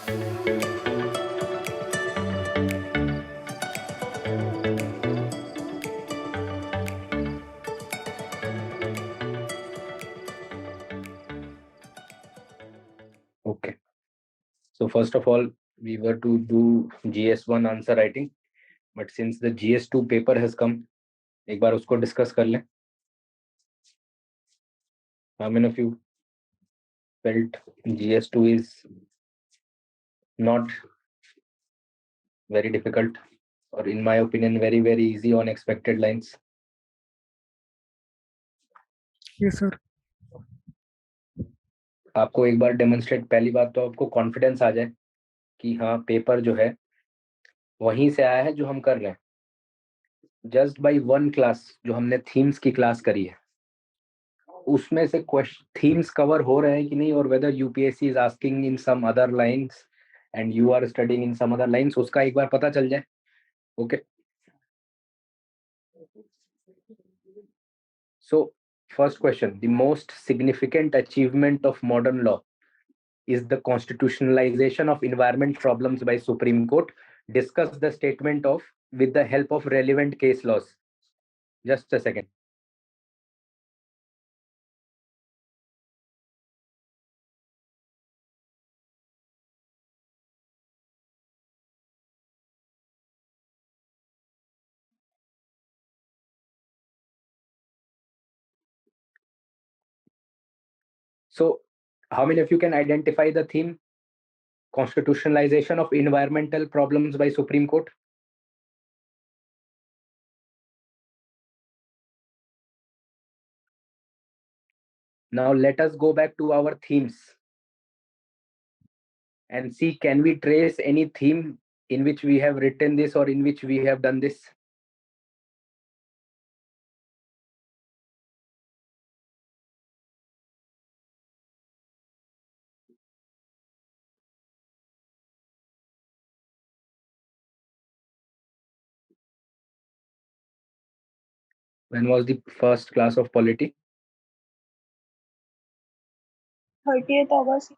Okay. So first of all, we were to do GS1 answer writing, but since the GS2 paper has come, एक बार उसको discuss कर लें. How many of you felt GS2 is not very difficult, or in my opinion, very, very easy on expected lines? Yes, sir. आपको एक बार demonstrate, पहली बात तो आपको कॉन्फिडेंस आ जाए कि हाँ पेपर जो है वहीं से आया है जो हम कर रहे हैं. जस्ट बाय वन क्लास जो हमने थीम्स की क्लास करी है, उसमें से थीम्स कवर हो रहे हैं कि नहीं, और whether UPSC is asking in some other lines and you are studying in some other lines, उसका एक बार पता चल जाए. Okay. So first question, the most significant achievement of modern law is the constitutionalization of environment problems by Supreme Court. Discuss the statement of with the help of relevant case laws. Just a second. So, how many of you can identify the theme? Constitutionalization of environmental problems by Supreme Court. Now let us go back to our themes and see, can we trace any theme in which we have written this or in which we have done this? When was the first class of Polity? 30th August.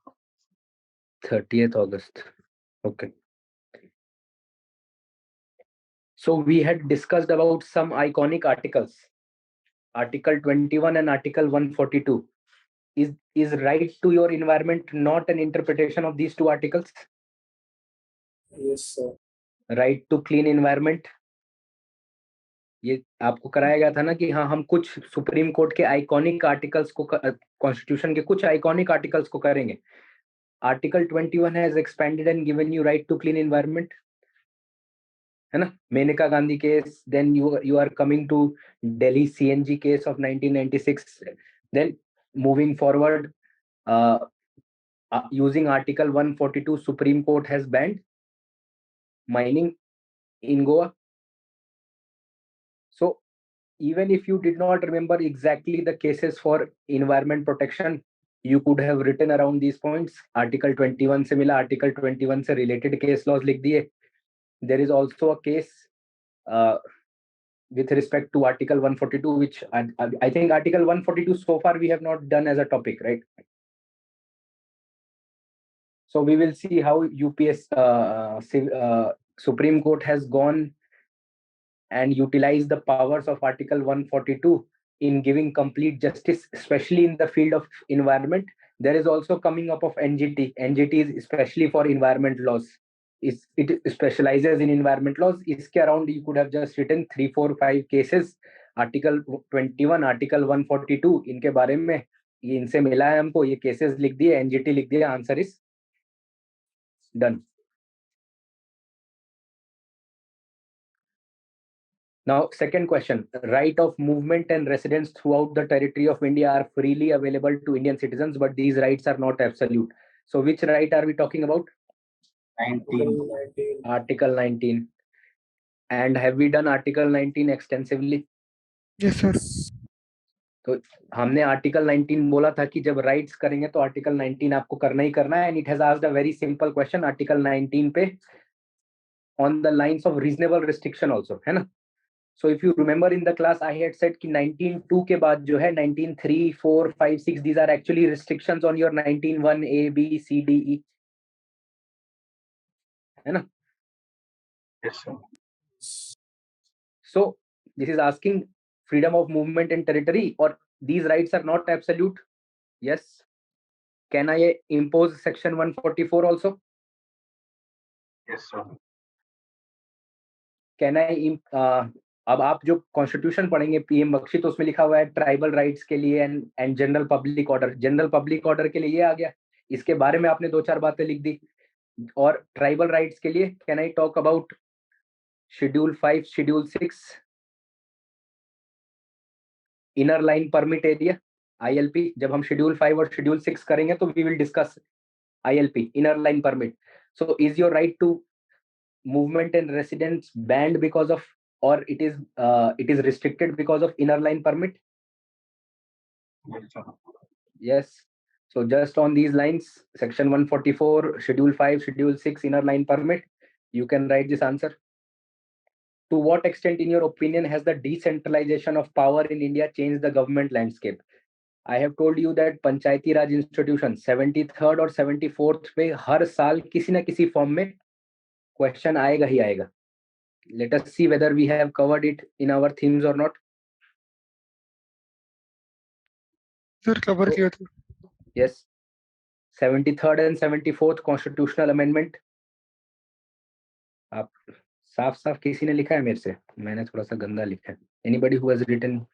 30th August. Okay. So we had discussed about some iconic articles. Article 21 and Article 142. Is right to your environment not an interpretation of these two articles? Yes, sir. Right to clean environment. ये आपको कराया गया था ना कि हाँ हम कुछ सुप्रीम कोर्ट के आइकॉनिक आर्टिकल्स को, कॉन्स्टिट्यूशन के कुछ आइकॉनिक आर्टिकल्स को करेंगे. Article 21 has expanded and given you right to clean environment, है ना. Maneka Gandhi case, then you are coming to Delhi CNG case of 1996. Then moving forward, using Article 142, Supreme Court has banned mining in Goa. So even if you did not remember exactly the cases for environment protection, you could have written around these points. Article 21 से मिला, Article 21 से related case laws लिख दिए. There is also a case with respect to Article 142, which I think Article 142 so far we have not done as a topic, right? So we will see how Supreme Court has gone and utilized the powers of Article 142 in giving complete justice, especially in the field of environment. There is also coming up of NGT. NGT is especially for environment laws. It specializes in environment laws. Iske around you could have just written 3, 4, 5 cases. Article 21, Article 142, इनके बारे में ये इनसे मिला है हमको, ये cases लिख दिए, NGT लिख दिए, answer is done. Now, second question, right of movement and residence throughout the territory of India are freely available to Indian citizens, but these rights are not absolute. So which right are we talking about? 19. Article 19. And have we done Article 19 extensively? Yes, sir. तो हमने Article 19 बोला था कि जब rights करेंगे तो Article 19 आपको करना ही करना है, and it has asked a very simple question Article 19 पे on the lines of reasonable restriction also, है ना. So if you remember in the class I had said कि 19.2 के बाद जो है 19.3, 4, 5, 6 these are actually restrictions on your 19.1 A, B, C, D, E. है ना? Yes, sir. So this is asking freedom of movement and territory, or these rights are not absolute. Yes. Can I impose section 144 also? Yes, sir. Can I अब आप जो constitution पढ़ेंगे PM Bakshi, तो उसमें लिखा हुआ है ट्राइबल राइट्स के लिए and general public order. General public order के लिए ये आ गया, इसके बारे में आपने 2-4 बातें लिख दी। और ट्राइबल राइट्स के लिए can I talk about schedule 5, schedule 6, inner line permit area, ILP. जब हम शेड्यूल 5 और शेड्यूल 6 करेंगे तो we will discuss ILP, inner line permit. So is your right to movement and residence banned because of, or it is restricted because of inner line permit? Yes, sir. Yes. So just on these lines, section 144, schedule 5, schedule 6, inner line permit, you can write this answer. To what extent in your opinion has the decentralization of power in India changed the government landscape? I have told you that Panchayati Raj institution 73rd और 74th पे हर साल किसी ना किसी form में question आएगा ही आएगा. Let us see whether we have covered it in our themes or not. Sir, cover किया था. Yes. 73rd and 74th constitutional amendment. आप साफ साफ किसी ने लिखा है मेरे से, मैंने थोड़ा सा गंदा लिखा है. Anybody who has written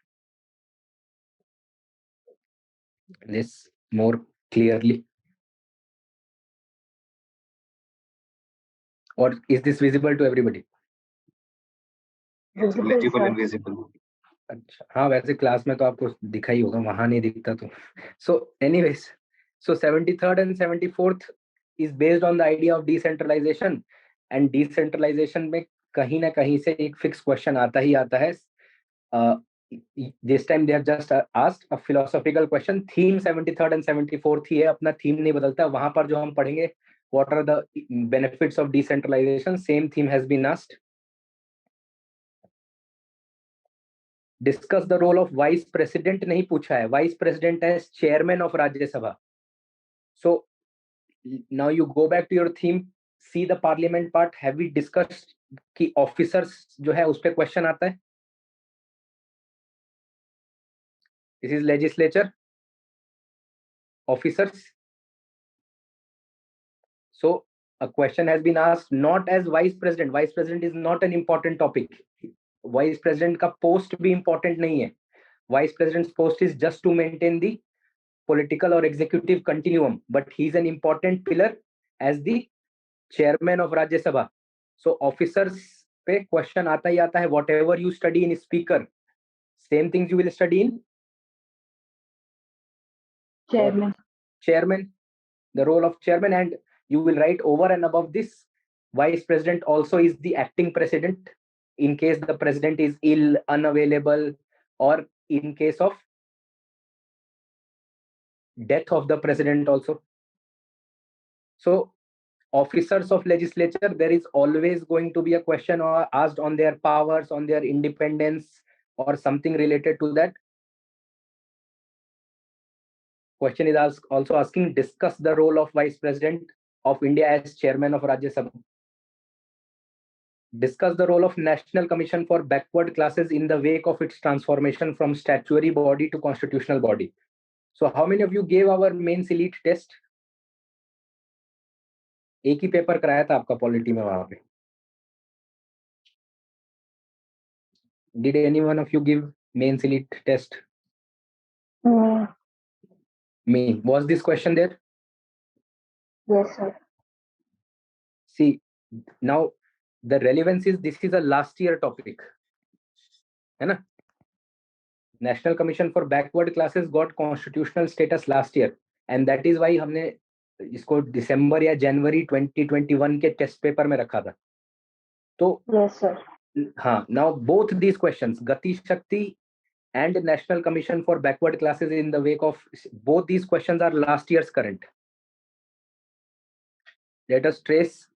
this more clearly? Or is this visible to everybody? Legible and visible. अच्छा, हाँ वैसे क्लास में तो आपको दिखा ही होगा, वहां नहीं दिखता तो. So anyways, so 73rd and 74th is based on the idea of decentralization, and decentralization में कहीं ना कहीं से एक फिक्स क्वेश्चन आता ही आता है. This time they have just asked a philosophical question. Theme 73rd and 74th ही है, अपना theme नहीं बदलता. वहां पर जो हम पढ़ेंगे what are the benefits of decentralization, same theme has been asked. Discuss the role of vice president नहीं पूछा है, vice president as chairman of Rajya Sabha. So now you go back to your theme, see the parliament part. Have we discussed कि officers जो है उस पे question आता है. This is legislature, officers. So a question has been asked not as vice president. Vice president is not an important topic. Vice president का post भी important नहीं है. Vice president's post is just to maintain the political or executive continuum, but he's an important pillar as the chairman of Rajya Sabha. So officers पे question आता ही आता है. Whatever you study in speaker, same things you will study in chairman, the role of chairman, and you will write over and above this, vice president also is the acting president in case the president is ill, unavailable, or in case of death of the president also. So officers of legislature, there is always going to be a question or asked on their powers, on their independence, or something related to that. Question is also asking, discuss the role of Vice President of India as Chairman of Rajya Sabha. Discuss the role of National Commission for Backward Classes in the wake of its transformation from statutory body to constitutional body. So how many of you gave our mains elite test? एक ही paper कराया था आपका polity में वहां पे. Did any one of you give mains elite test? Me. Was this question there? Yes, sir. See, now the relevance is this is a last year topic, है ना? National Commission for Backward Classes got constitutional status last year, and that is why हमने इसको दिसंबर या जनवरी 2021 के test paper में रखा था. तो Yes, sir. हाँ, now both these questions, गति शक्ति and National Commission for Backward Classes, in the wake of both these questions are last year's current. Let us trace.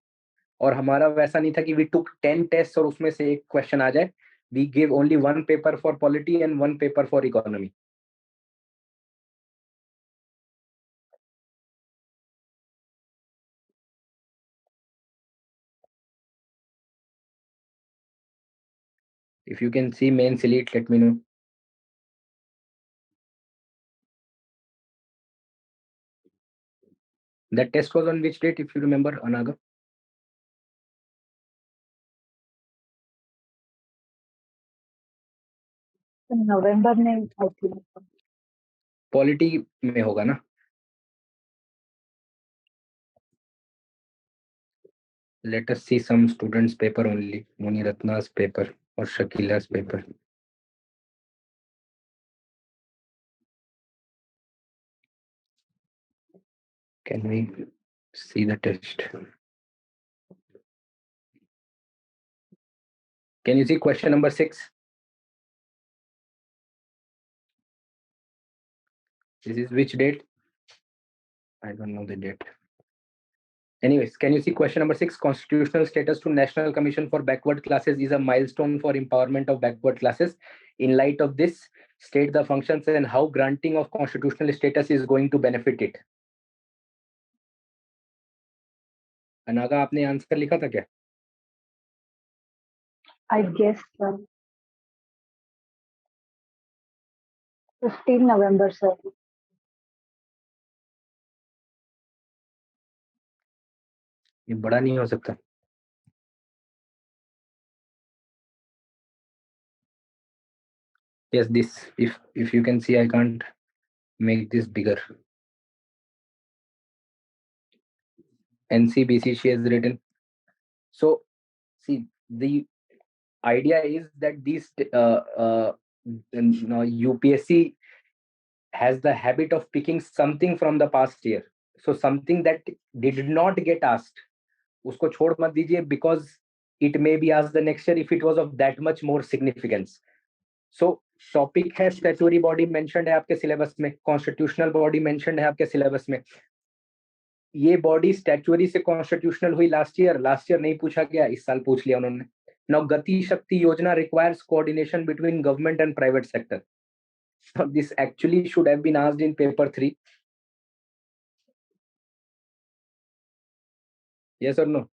और हमारा वैसा नहीं था कि we took 10 tests और उसमें से एक क्वेश्चन आ जाए. We gave only one paper for polity and one paper for economy. If you can see main select, let me know. That test was on which date, if you remember, Anaga? नवंबर में आई थी. Polity में होगा ना. Let us see some students' paper only. Muniratna's paper or Shakila's paper. Can we see the test? Can you see question number 6? This is which date? I don't know the date. Anyways, can you see question number 6? Constitutional status to National Commission for Backward Classes is a milestone for empowerment of backward classes. In light of this, state the functions and how granting of constitutional status is going to benefit it. अनागा, आपने answer लिखा था क्या? I guess 15 November, sir. ये बड़ा नहीं हो सकता. Yes, this, if you can see, I can't make this bigger. NCBC she has written. So see, the idea is that these UPSC has the habit of picking something from the past year. So something that did not get asked, usko chhod mat dijiye, because it may be asked the next year if it was of that much more significance. So topic है statutory body mentioned है आपके syllabus में, constitutional body mentioned है आपके syllabus में. ये body statutory से constitutional हुई लास्ट ईयर नहीं पूछा गया, इस साल पूछ लिया उन्होंने. Now Gati Shakti Yojana requires coordination between government and private sector. This actually should have been asked in paper 3. Yes or no?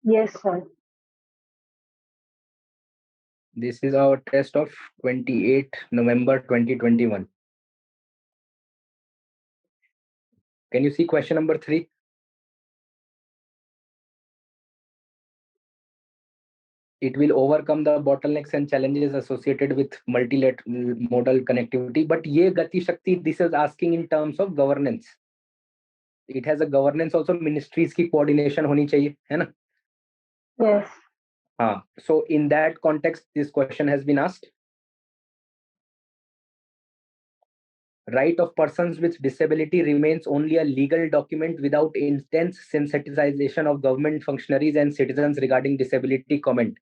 Yes, sir. This is our test of 28 November 2021. Can you see question number 3? It will overcome the bottlenecks and challenges associated with multimodal connectivity. But ye gati shakti, this is asking in terms of governance. It has a governance also, ministries की coordination होनी चाहिए, है ना? Yes. So in that context, this question has been asked. Right of persons with disability remains only a legal document without intense sensitization of government functionaries and citizens regarding disability comment.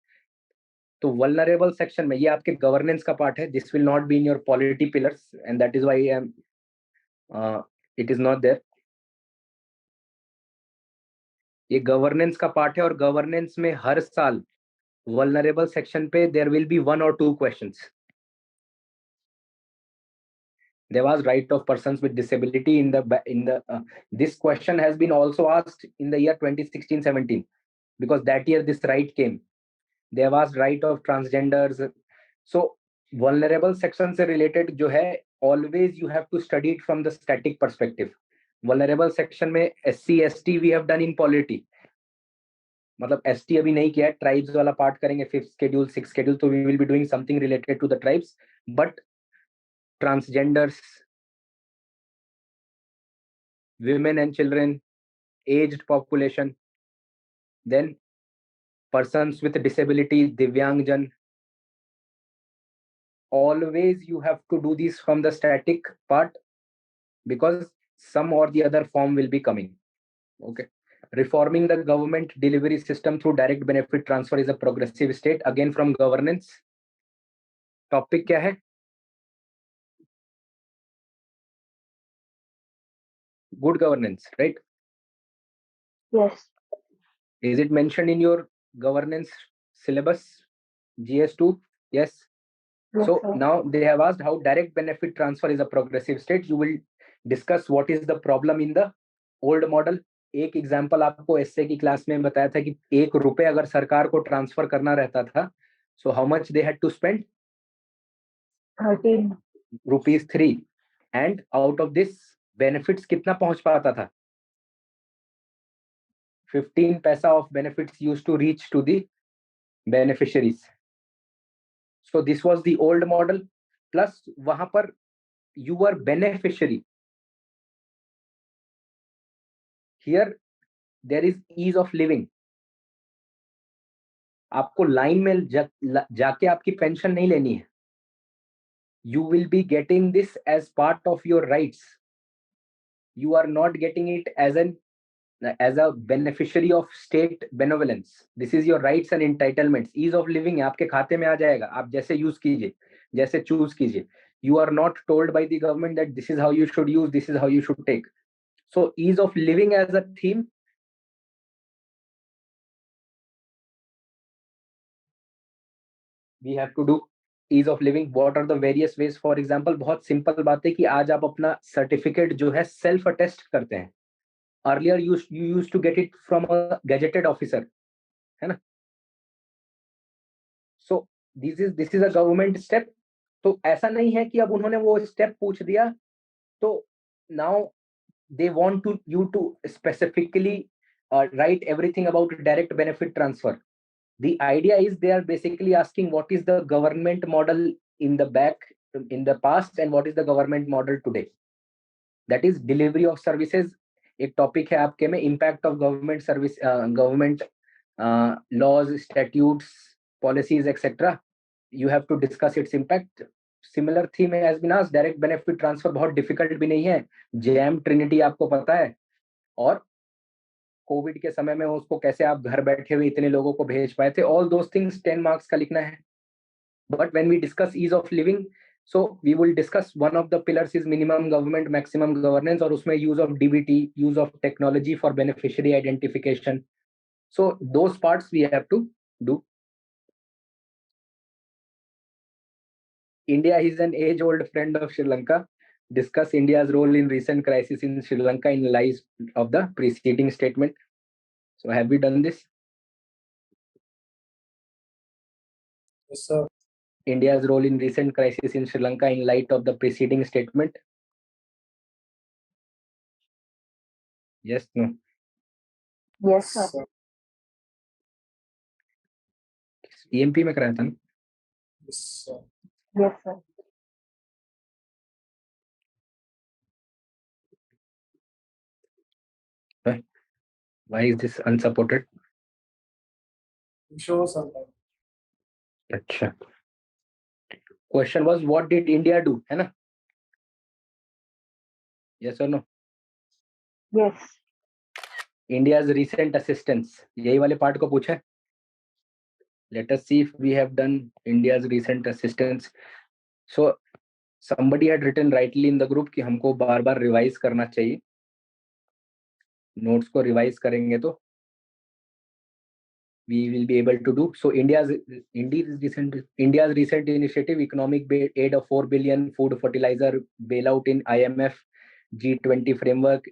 तो vulnerable section में ये आपके governance का part है. This will not be in your polity pillars, and that is why it is not there. ये governance का part है और governance में हर साल vulnerable section पे there will be 1 or 2 questions. There was right of persons with disability in the this question has been also asked in the year 2016-17, because that year this right came. There was right of transgenders. So vulnerable section से related जो है, always you have to study it from the static perspective. Vulnerable section में SC ST we have done in polity. मतलब ST अभी नहीं किया है, tribes वाला part करेंगे 5th schedule 6th schedule, तो we will be doing something related to the tribes. But transgenders, women and children, aged population, then persons with disability, Divyangjan, always you have to do this from the static part, because some or the other form will be coming. Okay. Reforming the government delivery system through direct benefit transfer is a progressive state. Again from governance. Topic क्या है? Good governance, right? Yes. Is it mentioned in your governance syllabus? GS2? Yes. Yes, So sir. now they have asked how direct benefit transfer is a progressive state. You will discuss what is the problem in the old model. एक example आपको S A की class में बताया था कि 1 रुपए अगर सरकार को ट्रांसफर करना रहता था, so how much they had to spend? 13 rupees 3, and out of this benefits कितना पहुंच पाता था? 15 paisa of benefits use to reach to the beneficiaries. So this was the old model, plus वहां पर you were beneficiary. Here there is ease of living. आपको line में जाके आपकी पेंशन नहीं लेनी है. You will be getting this as part of your rights. You are not getting it as a beneficiary of state benevolence. This is your rights and entitlements. Ease of living है, आपके खाते में आ जाएगा, आप जैसे यूज कीजिए, जैसे choose कीजिए. You are not told by the government that this is how you should use, this is how you should take. So ease of living as a theme. We have to do ease of living. What are the various ways? For example, बहुत simple बात है कि आज आप अपना certificate जो है self attest करते हैं. Earlier you used to get it from a gazetted officer, है ना? So this is a government step. तो ऐसा नहीं है कि अब उन्होंने वो स्टेप पूछ दिया तो now they want to you to specifically write everything about direct benefit transfer. The idea is they are basically asking what is the government model in the past and what is the government model today. That is delivery of services. एक topic है आपके में impact of government service, government laws, statutes, policies, etc. You have to discuss its impact. Similar theme has been asked. Direct benefit transfer बहुत difficult भी नहीं है. JM Trinity आपको पता है, और कोविड के समय में उसको कैसे आप घर बैठे हुए इतने लोगों को भेज पाए थे. All those things 10 marks का लिखना है. But when we discuss ease of living, so we will discuss one of the pillars is minimum government, maximum governance, और उसमें use of DBT, use of technology for beneficiary identification. So those parts we have to do. India is an age-old friend of Sri Lanka. Discuss India's role in recent crisis in Sri Lanka in light of the preceding statement. So have we done this? Yes, sir. India's role in recent crisis in Sri Lanka in light of the preceding statement. Yes, no. Yes, sir. EMP में कराया था ना? Yes, sir. Yes, sir. Why is this unsupported? Show sometime. अच्छा. Question was what did India do, है ना? Yes or no? Yes. India's recent assistance. यही वाले part को पूछा है. Let us see if we have done India's recent assistance. So somebody had written rightly in the group कि हमको बार बार revise करना चाहिए. नोट्स को रिवाइज करेंगे तो we will be able to do. So India's recent initiative, economic aid of 4 billion, food fertilizer bailout in IMF, G20 framework,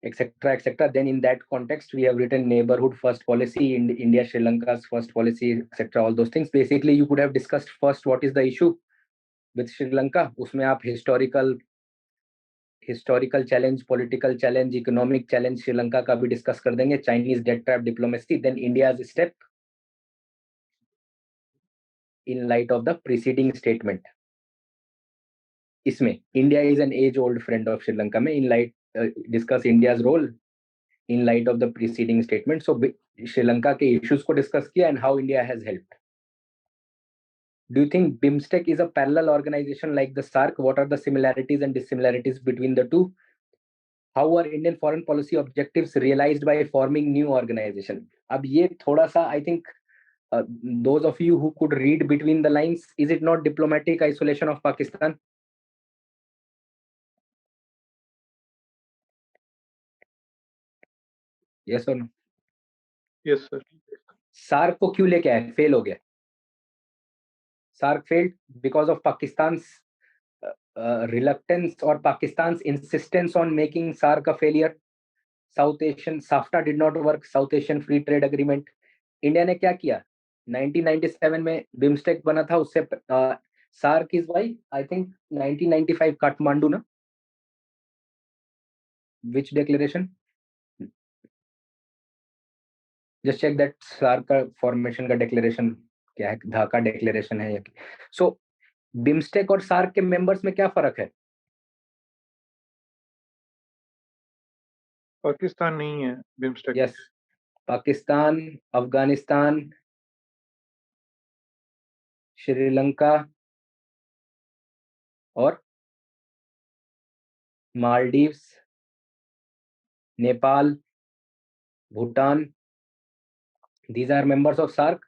etc. Then in that context we have written neighborhood first policy in India, Sri Lanka's first policy, etc. all those things. Basically you could have discussed first what is the issue with Sri Lanka. उसमें आप historical challenge, political challenge, economic challenge Sri Lanka का भी discuss कर देंगे. Chinese debt trap diplomacy, then India's step in light of the preceding statement. इसमें India is an age-old friend of Sri Lanka में in light discuss India's role in light of the preceding statement. So Sri Lanka के issues को discuss किया and how India has helped. Do you think BIMSTEC is a parallel organization like the SARC? What are the similarities and dissimilarities between the two? How are Indian foreign policy objectives realized by forming new organization? अब ये थोड़ा सा I think those of you who could read between the lines, is it not diplomatic isolation of Pakistan? Yes or no? Yes, sir. SARC को क्यों लेके आए? Fail हो गया. SARC failed because of Pakistan's reluctance or Pakistan's insistence on making SARC a failure. South Asian SAFTA did not work, south Asian free trade agreement. India ने क्या किया, 1997 में बिम्स्टेक बना था, उससे SAARC is why I think 1995 Kathmandu ना, which declaration, just check that SAARC का formation का डिक्लेरेशन क्या है, ढाका डिक्लेरेशन है। सो बिम्स्टेक और सार्क के मेंबर्स में क्या फर्क है? पाकिस्तान नहीं है बिम्स्टेक। यस, पाकिस्तान, अफगानिस्तान, श्रीलंका और Maldives, Nepal, Bhutan, these are members of SARC.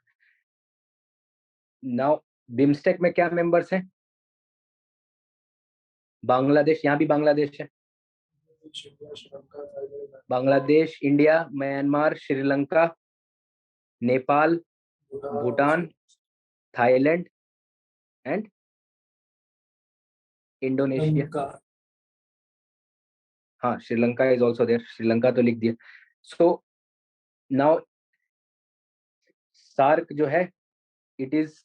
Now BIMSTEC में क्या मेंबर्स हैं? बांग्लादेश, यहाँ भी बांग्लादेश है, Bangladesh, India, Myanmar, Sri Lanka, Nepal, Bhutan, Thailand and Indonesia. हाँ, Sri Lanka is also there, Sri Lanka तो लिख दिया। सो नाउ सार्क जो है, it is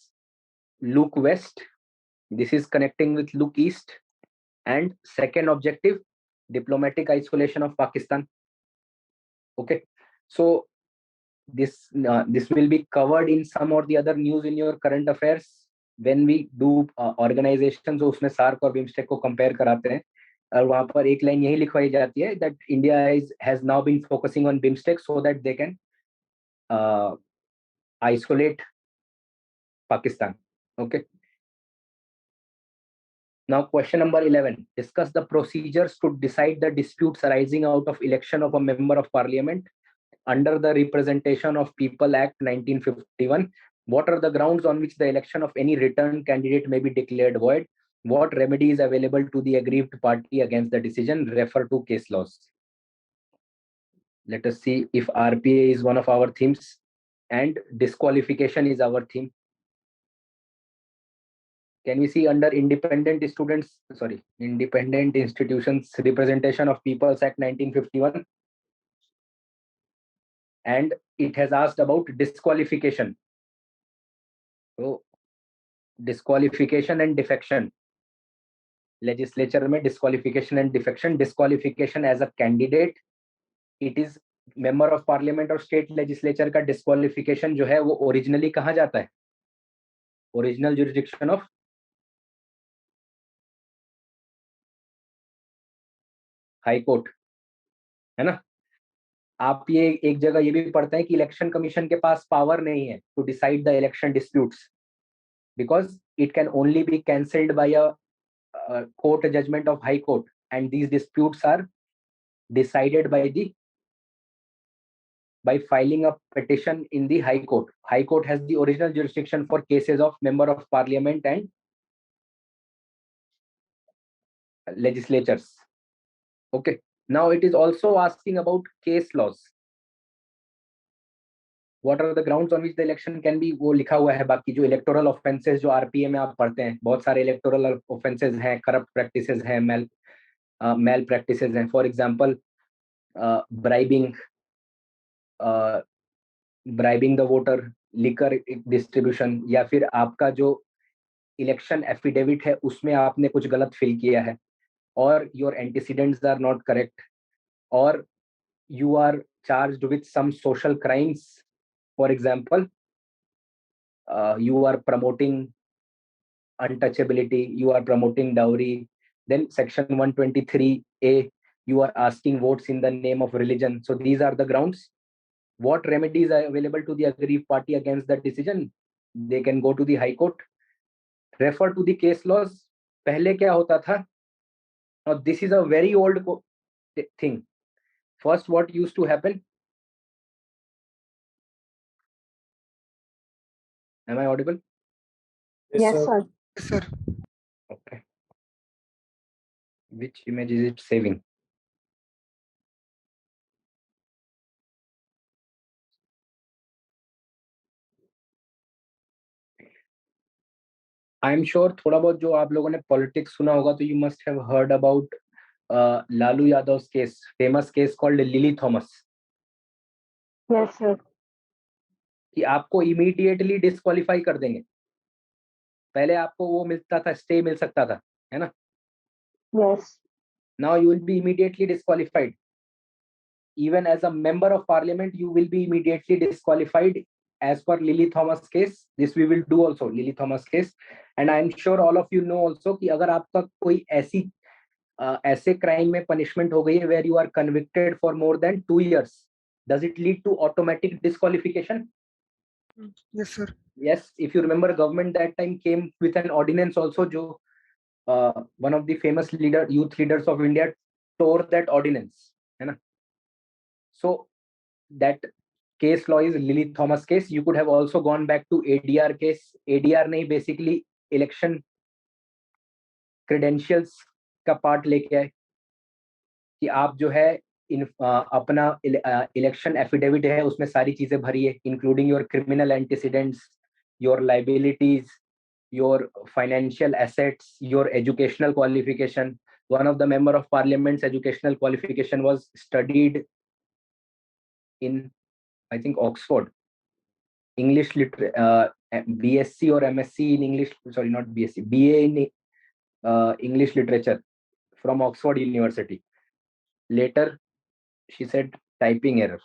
look west, this is connecting with look east, and second objective diplomatic isolation of Pakistan. Okay, so this will be covered in some or the other news in your current affairs when we do organizations, तो उसमें SAARC और BIMSTEC को compare कराते हैं, और वहां पर एक लाइन यही लिखवाई जाती है that India has now been focusing on BIMSTEC so that they can isolate Pakistan. Okay. Now question number 11, discuss the procedures to decide the disputes arising out of election of a member of parliament under the Representation of People Act 1951. What are the grounds on which the election of any returned candidate may be declared void? What remedy is available to the aggrieved party against the decision? Refer to case laws. Let us see if RPA is one of our themes and disqualification is our theme. Can we see under Independent Institutions Representation of People's Act 1951? And it has asked about disqualification. So disqualification and defection, legislature में disqualification and defection, disqualification as a candidate, it is member of parliament और state legislature का disqualification जो है वो originally कहाँ जाता है? Original jurisdiction of high court, है ना? आप ये एक जगह ये भी पढ़ते हैं कि इलेक्शन कमीशन के पास पावर नहीं है to decide the election disputes, because it can only be cancelled by a court judgment of high court, and these disputes are decided by filing a petition in the high court. High court has the original jurisdiction for cases of member of parliament and legislatures. Okay, now it is also asking about case laws. What are the grounds on which the election can be, वो लिखा हुआ है। बाकी जो electoral offences जो RPA में आप पढ़ते हैं, बहुत सारे इलेक्टोरल ऑफेंसेस हैं, करप्ट प्रैक्टिसेस हैं, मेल प्रैक्टिसेस हैं। For example bribing the voter, liquor distribution, या फिर आपका जो इलेक्शन एफिडेविट है उसमें आपने कुछ गलत फिल किया है, और your antecedents are not correct, और you are charged with some social crimes. For example, you are promoting untouchability, you are promoting dowry. Then section 123A, you are asking votes in the name of religion. So these are the grounds. What remedies are available to the aggrieved party against that decision? They can go to the high court. Refer to the case laws. पहले क्या होता था? Now this is a very old thing. First, what used to happen? Am I audible? Yes, sir. Sir. Okay. Which image is it saving? I am sure थोड़ा बहुत जो आप लोगों ने पॉलिटिक्स सुना होगा, तो you must have heard about Lalu Yadav's case, famous case called Lily Thomas. Yes, sir. कि आपको इमीडिएटली डिस्क्वालीफाई कर देंगे. पहले आपको वो मिलता था, स्टे मिल सकता था, है ना? Yes. Now you will be immediately disqualified. Even as a member of parliament, you will be immediately disqualified as per Lily Thomas case. This we will do also, Lily Thomas case. And I am sure all of you know also कि अगर आपका कोई ऐसे crime में punishment हो गई है where you are convicted for more than 2 years, does it lead to automatic disqualification? Yes, sir. Yes, if you remember, government that time came with an ordinance also, जो one of the famous youth leaders of India tore that ordinance, है ना? So that case law is Lily Thomas case. You could have also gone back to ADR case. ADR नहीं, basically election credentials का part लेके आए कि आप जो है अपना इलेक्शन एफिडेविट है उसमें सारी चीजें भरी है, including your criminal antecedents, your liabilities, your financial assets, your educational qualification. One of the member of parliament's educational qualification was studied in, I think, Oxford. English BSc or MSc in English, sorry, not BSc, BA in English literature from Oxford University. Later, she said typing error.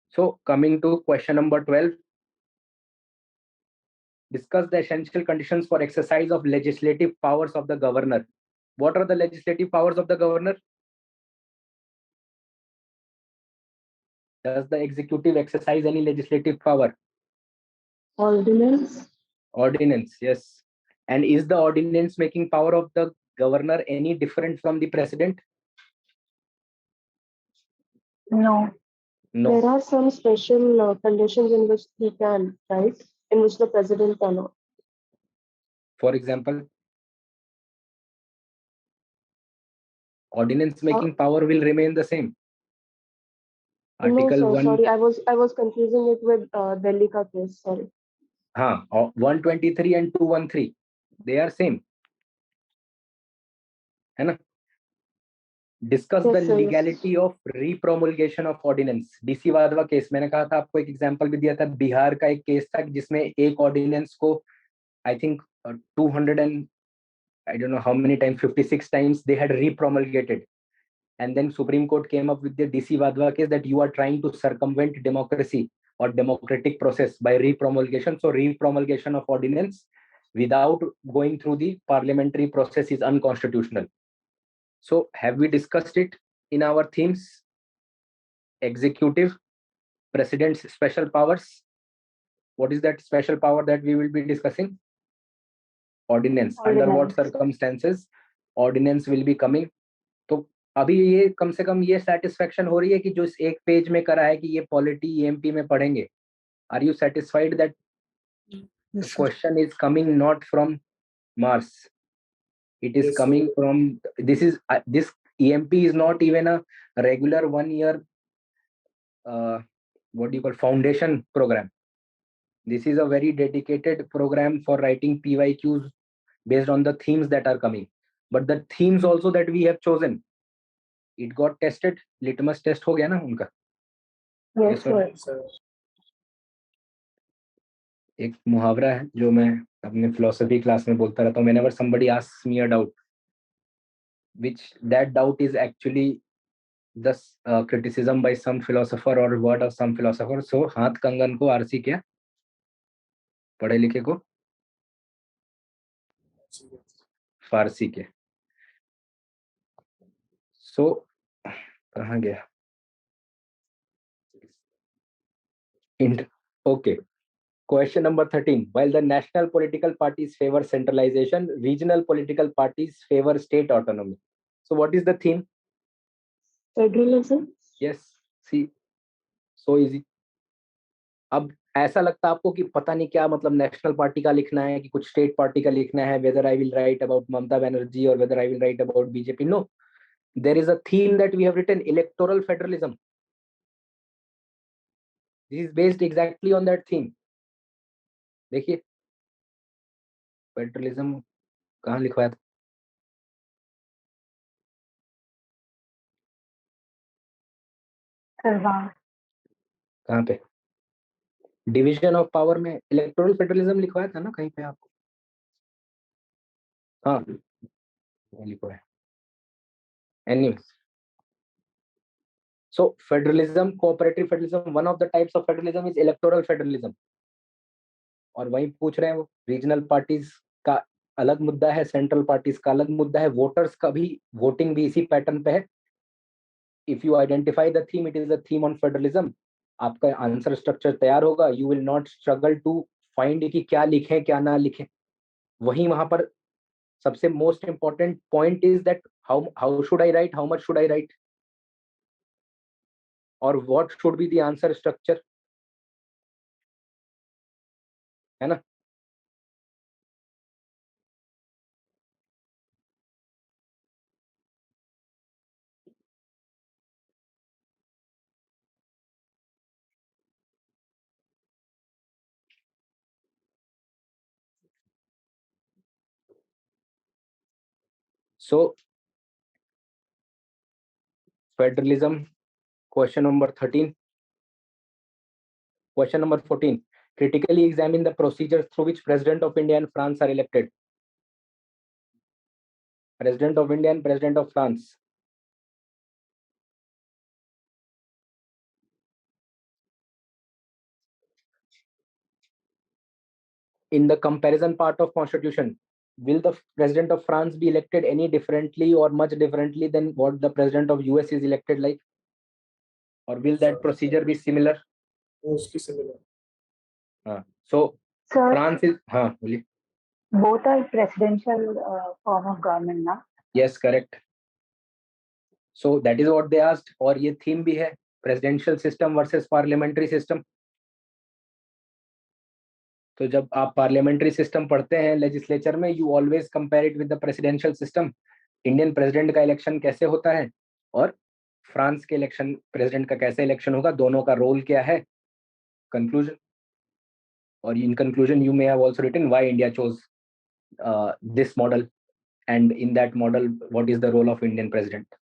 So coming to question number 12, discuss the essential conditions for exercise of legislative powers of the governor. What are the legislative powers of the governor? Does the executive exercise any legislative power? Ordinance. Ordinance, yes. And is the ordinance making power of the governor any different from the president? No. No. There are some special conditions in which he can, right? In which the president cannot. For example, ordinance making power will remain the same. Article no, sir, 1. Sorry, I was confusing it with Delhi ka case. Sorry. 123 and 213, they are same, है ना? Discuss the legality of repromulgation of ordinance. DC Wadhwa case, मैंने कहा था आपको, एक example भी दिया था. बिहार का एक केस था जिसमें एक ऑर्डिनेंस को I think 200 and I don't know how many times, 56 times they had repromulgated, and then Supreme Court came up with the DC Wadhwa case that you are trying to circumvent democracy or democratic process by repromulgation. So repromulgation of ordinance without going through the parliamentary process is unconstitutional. So have we discussed it in our themes? Executive, president's special powers. What is that special power that we will be discussing? Ordinance. Under what circumstances ordinance will be coming? तो अभी ये कम से कम ये satisfaction हो रही है कि जो इस एक पेज में करा है कि ये पॉलिटी ईएमपी में पढ़ेंगे. Are you satisfied that question is coming not from Mars, it is coming from this EMP is not even a regular 1 year what do you call foundation program. This is a very dedicated program for writing PYQs based on the themes that are coming, but the themes also that we have chosen, it got tested. Litmus test हो गया ना उनका? Yes, sir. एक मुहावरा है जो मैं अपने फिलोसफी क्लास में बोलता रहता हूँ. whenever somebody asks me a doubt, which that doubt is actually the criticism by some philosopher or word of some philosopher. So हाथ कंगन को आरसी क्या? पढ़े लिखे को फारसी के. So कहाँ गया? Okay. Question number 13. While the national political parties favor centralization, regional political parties favor state autonomy. So what is the theme? Federalism. Yes. See, so easy. अब ऐसा लगता है आपको कि पता नहीं क्या मतलब नेशनल पार्टी का लिखना है कि कुछ स्टेट पार्टी का लिखना है, whether I will write about Mamata Banerjee or whether I will write about BJP. No, there is a theme that we have written: electoral federalism. This is based exactly on that theme. देखिए federalism कहाँ लिखवाया था? Sir हाँ कहाँ पे? Division of power में electoral federalism लिखवाया था ना कहीं पे आपको? हाँ लिखो है। Anyway, so federalism, cooperative federalism, one of the types of federalism is electoral federalism. और वही पूछ रहे हैं वो रीजनल पार्टीज का अलग मुद्दा है, सेंट्रल पार्टीज का अलग मुद्दा है, वोटर्स का भी वोटिंग भी इसी पैटर्न पे है. If you identify the theme, it is a theme on federalism. आपका आंसर स्ट्रक्चर तैयार होगा. You will not struggle to find कि क्या लिखें क्या ना लिखें. वही वहां पर सबसे most important point is that how should I write, how much should I write, और what should be the answer structure, है ना? So federalism, question number 13. Question number 14. Critically examine the procedures through which President of India and France are elected. President of India and President of France. In the comparison part of Constitution, will the President of France be elected any differently or much differently than what the President of US is elected like? Or will that procedure be similar? Mostly similar. So sir France is, बोलिए. both are presidential form of government ना. Yes, correct. So that is what they asked. और ये theme भी है, presidential system versus parliamentary system. तो जब आप parliamentary system पढ़ते हैं लेजिस्लेचर में, you always compare it with the presidential system. Indian president का इलेक्शन कैसे होता है और फ्रांस के इलेक्शन प्रेसिडेंट का कैसे इलेक्शन होगा, दोनों का रोल क्या है. कंक्लूजन. और in conclusion you may have also written why India chose this model, and in that model what is the role of Indian president.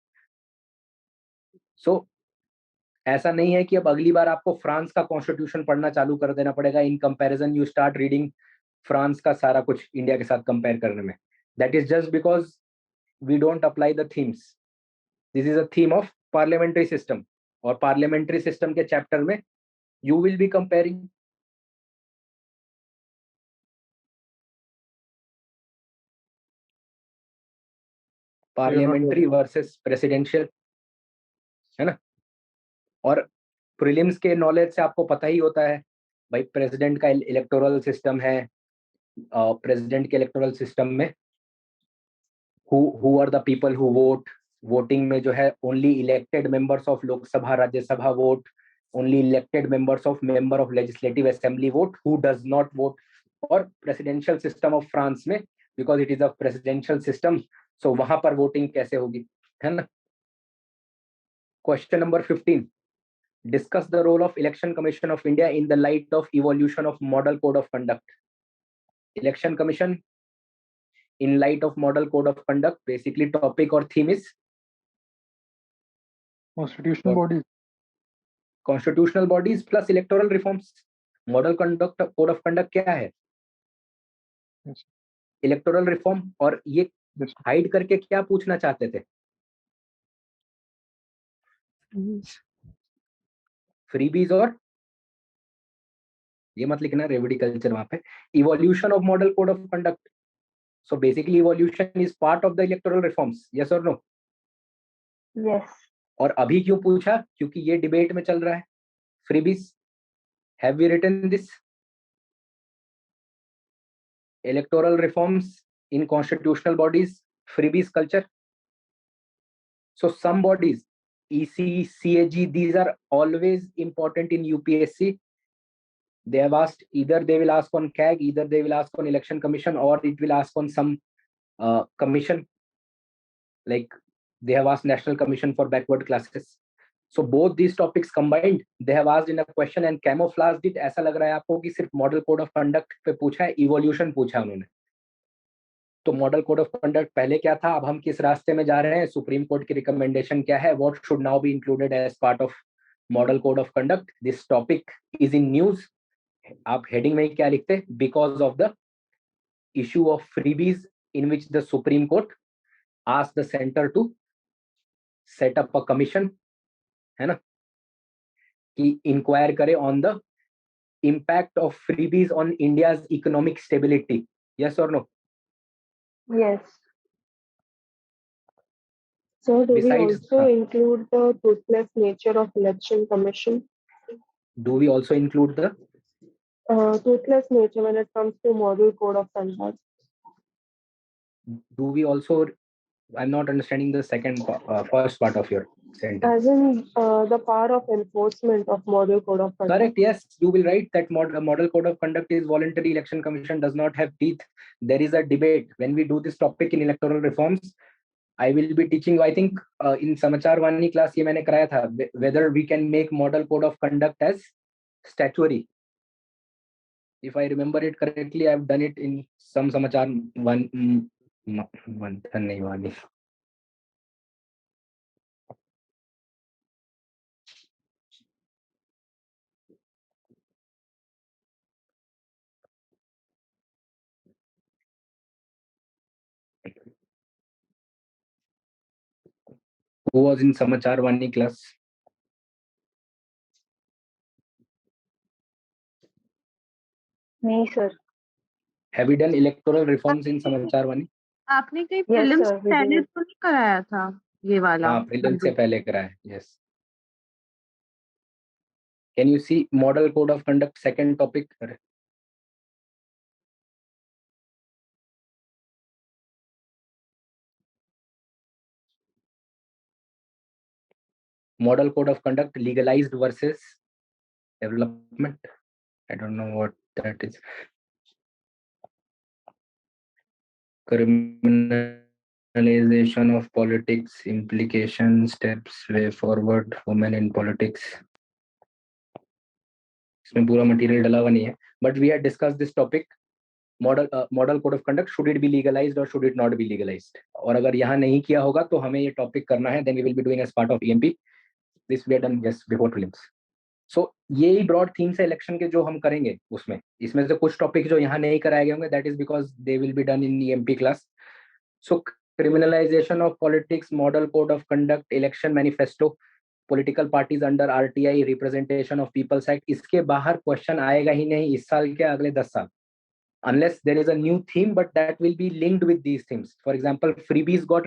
So ऐसा नहीं है कि अब अगली बार आपको फ्रांस का कॉन्स्टिट्यूशन पढ़ना चालू कर देना पड़ेगा. In comparison you start reading France का सारा कुछ इंडिया के साथ कंपेयर करने में. That is just because we don't apply the themes. This is a theme of parliamentary system, और पार्लियामेंट्री सिस्टम के चैप्टर में you will be comparing parliamentary versus presidential, है ना? और प्रीलिम्स के नॉलेज से आपको पता ही होता है भाई, प्रेसिडेंट का इलेक्टोरल सिस्टम है. प्रेसिडेंट के इलेक्टोरल सिस्टम में who are the people who vote. Voting में जो है only elected members of Lok Sabha Rajya Sabha vote, only elected members of member of legislative assembly vote, who does not vote. और presidential system of France में, because it is a presidential system, so वहां पर voting कैसे होगी, है ना? Question number 15. Discuss the role of election commission of India in the light of evolution of model code of conduct. Election commission in light of model code of conduct, basically topic or theme is constitutional bodies plus electoral reforms. Model conduct code of conduct क्या है? Electoral reform. और ये hide करके क्या पूछना चाहते थे? Freebies. और ये मत लिखना रेवडी कल्चर वहां पे. Evolution of model code of conduct. So basically evolution is part of the electoral reforms. Yes और नो? यस. और अभी क्यों पूछा? क्योंकि ये डिबेट में चल रहा है. Freebies, have we written this? Electoral reforms in constitutional bodies, freebies culture. So some bodies, EC, CAG, these are always important in UPSC. They have asked, either they will ask on CAG, either they will ask on election commission, or it will ask on some commission, like they have asked national commission for backward classes. So both these topics combined, they have asked in a question and camouflaged it. ऐसा लग रहा है आपको कि सिर्फ model code of conduct पे पूछा है, इवोल्यूशन पूछा उन्होंने. तो मॉडल कोड ऑफ कंडक्ट पहले क्या था, अब हम किस रास्ते में जा रहे हैं, सुप्रीम कोर्ट की रिकमेंडेशन क्या है, what should now be included as part of model code of conduct, this topic is in news. आप हेडिंग में क्या लिखते? Because of the issue of freebies in which the supreme court asked the centre to set up a commission, है ना, कि inquire करे on the impact of freebies on India's economic stability. Yes or no? Yes. So, do we Besides, also include the toothless nature of election commission? Do we also include the Toothless nature when it comes to model code of conduct? do we also? I'm not understanding the first part of your sentence. As in the power of enforcement of model code of conduct. Correct. Yes, you will write that model code of conduct is voluntary election commission does not have teeth. There is a debate when we do this topic in electoral reforms. I will be teaching you. I think in Samachar Vani class ये मैंने कराया था, whether we can make model code of conduct as statutory. If I remember it correctly, I've done it in some Samachar Vani. Who was in Samachar Vani class? Me, sir. Have you done electoral reforms in Samachar Vani? आपने कहीं prelims sir, we पहले did. तो नहीं कराया था ये वाला? हाँ, प्रीलिम्स से पहले कराया. Yes. Can you see model code of conduct second topic? Model code of conduct legalized versus development. I don't know what that is. Criminalization of politics, implications, steps, way forward, women in politics. इसमें पूरा material डला हुआ नहीं है, but we had discussed this topic. Model code of conduct, should it be legalized और should it not be legalized? और अगर यहाँ नहीं किया होगा तो हमें ये टॉपिक करना है. Then we will be doing as part of EMP. This we have done just before prelims. So यही ब्रॉड थीम्स है इलेक्शन के जो हम करेंगे. उसमें इसमें से कुछ टॉपिक जो यहाँ नहीं कराए गए होंगे, that is because they will be done in EMP class. So criminalisation of politics, model code of conduct, election manifesto, political parties under RTI, representation of peoples act. इसके बाहर क्वेश्चन आएगा ही नहीं इस साल के अगले 10 साल, unless there is a new theme, but that will be linked with these themes. For example, freebies got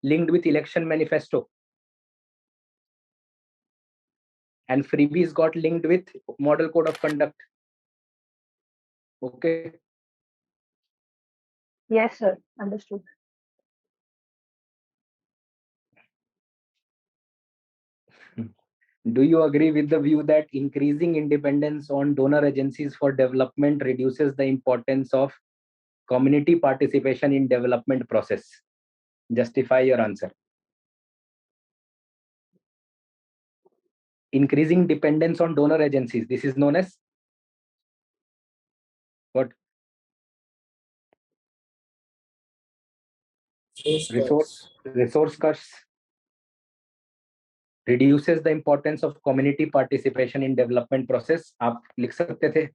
linked with election manifesto, and freebies got linked with model code of conduct. Okay. Yes, sir. Understood. Do you agree with the view that increasing independence on donor agencies for development reduces the importance of community participation in development process? Justify your answer. Increasing dependence on donor agencies, this is known as what? Resource cuts. Reduces the importance of community participation in development process. आप लिख सकते थे.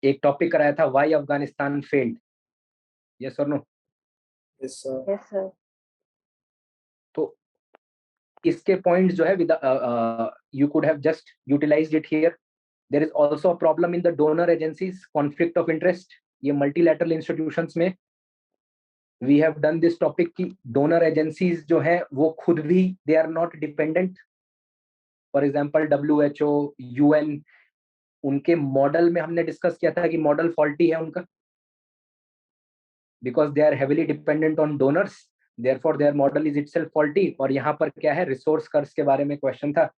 एक topic कराया था, why Afghanistan failed. Yes or no? Yes, sir. Yes, sir. तो इसके point जो है you could have just utilized it here. There is also a problem in the donor agencies, conflict of interest. ये multilateral institutions में we have done this topic कि donor agencies जो है वो खुद भी they are not dependent. For example, WHO, UN, उनके model में हमने डिस्कस किया था कि मॉडल फॉल्टी है उनका, because they are heavily dependent on donors, therefore their model is itself faulty. और यहाँ पर क्या है, रिसोर्स कर्स के बारे में क्वेश्चन था,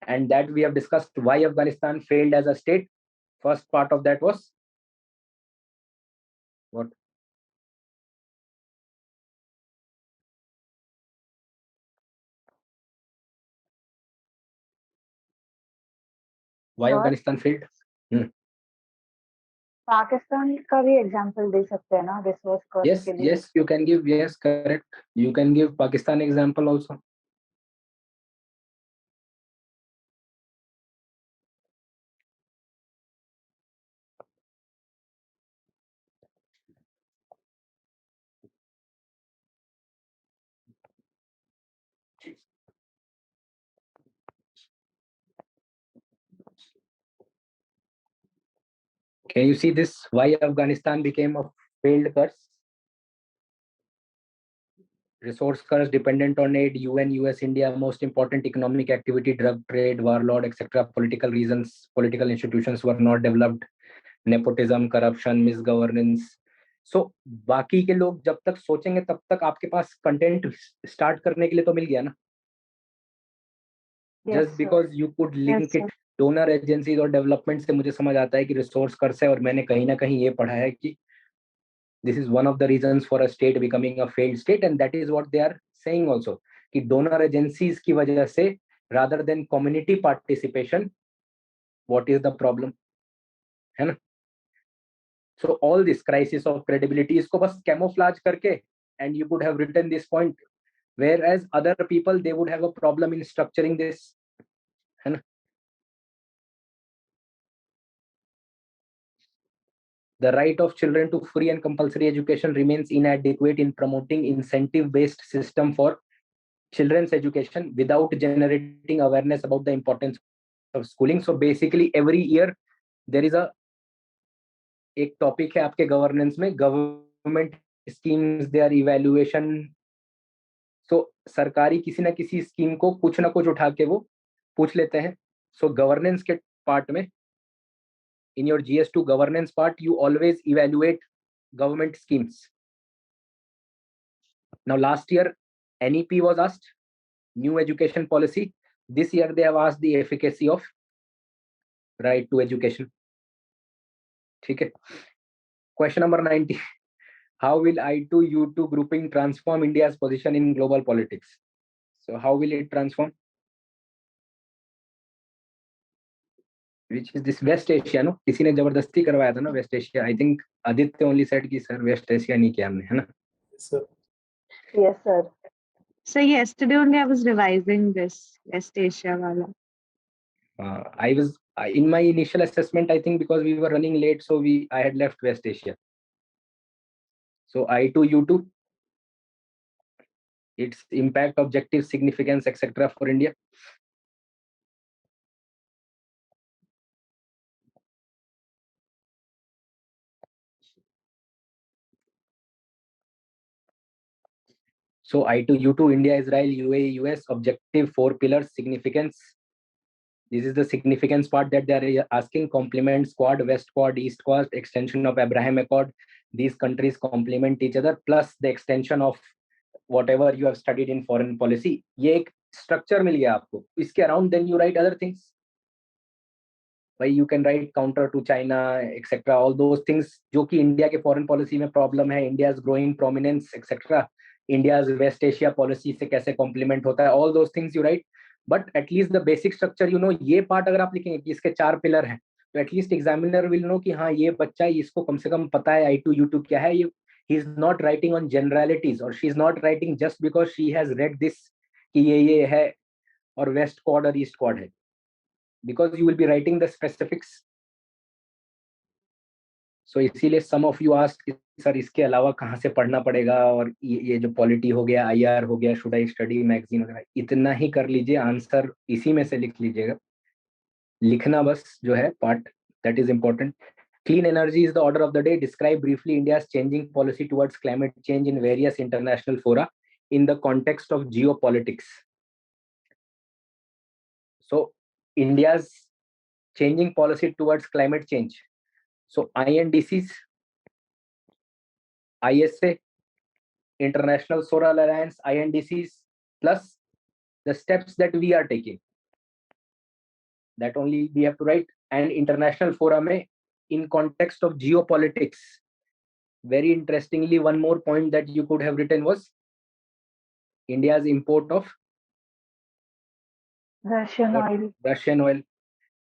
and that we have discussed why Afghanistan failed as a state. First part of that was what? Why Afghanistan failed? Pakistan का भी एग्जांपल दे सकते हैं ना रिसोर्स कर्स के लिए? Yes, you can give. Yes, correct. You can give Pakistan example also. Can you see this? Why Afghanistan became a failed curse? Resource curse, dependent on aid, UN, US, India, most important economic activity, drug trade, warlord, etc. Political reasons, political institutions were not developed, nepotism, corruption, misgovernance. So बाकी के लोग जब तक सोचेंगे तब तक आपके पास content start करने के लिए तो मिल गया ना. Yes, Just because you could link sir. it donor agencies और डेवलपमेंट से मुझे समझ आता है कि रिसोर्स कर्स है, और मैंने कहीं ना कहीं ये पढ़ा है कि this is one of the reasons for a state becoming a failed state, and that is what they are saying also कि donor agencies की वजह से rather than community participation, what is the problem, है ना? So all this crisis of credibility इसको बस camouflage करके, and you could have written this point, whereas other people they would have a problem in structuring this, है ना? The right of children to free and compulsory education remains inadequate in promoting incentive-based system for children's education without generating awareness about the importance of schooling. So basically every year there is a एक topic है आपके governance में, government schemes, there evaluation. सो सरकारी किसी ना किसी scheme को कुछ ना कुछ उठा के वो पूछ लेते हैं. सो गवर्नेंस के पार्ट में, in your GS2 governance part, you always evaluate government schemes. Now last year NEP was asked, new education policy. This year they have asked the efficacy of right to education. ठीक है. Question number 90. How will I2U2 grouping transform India's position in global politics? So how will it transform? Which is this West Asia, no? किसी ने जबरदस्ती करवाया था ना West Asia. I think Aditya only said कि sir West Asia नहीं किया हमने, है ना? Yes, sir. So yesterday only I was revising this West Asia wala. I was in my initial assessment, I think because we were running late, so I had left West Asia. So I2U2, its impact, objective, significance, etc. for India. So I2U2, India, Israel, UAE, US, objective, 4 pillars, significance. This is the significance part that they are asking. Complement Quad, West Quad, East Quad, extension of Abraham Accord. These countries complement each other, plus the extension of whatever you have studied in foreign policy. ये एक structure मिल गया आपको. इसके around then you write other things. Why you can write counter to China, etc. All those things जो कि India के foreign policy में problem है, India's growing prominence, etc. India's West Asia policy से कैसे complement होता है, all those things you write. But at least the basic structure you know. ये part अगर आप लिखेंगे कि इसके 4 पिलर हैं, तो at least examiner will know कि हाँ ये बच्चा इसको कम से कम पता है I2U2 क्या है. ये he is not writing on generalities, or she is not writing just because she has read this कि ये है और West Quad और East Quad है, because you will be writing the specifics. So इसीलिए some of you asked कि sir इसके अलावा कहाँ से पढ़ना पड़ेगा, और ये जो पॉलिटी हो गया, IR हो गया, should I study मैगजीन वगैरह, इतना ही कर लीजिए, आंसर इसी में से लिख लीजिएगा. लिखना बस जो है part, that is important. Clean energy is the order of the day. Describe briefly India's changing policy towards climate change in various international fora in the context of geopolitics. So India's changing policy towards climate change. So INDCs, ISA, International Solar Alliance, INDCs, plus the steps that we are taking. That only we have to write. And international fora mein, in context of geopolitics. Very interestingly, one more point that you could have written was India's import of Russian oil. Russian oil.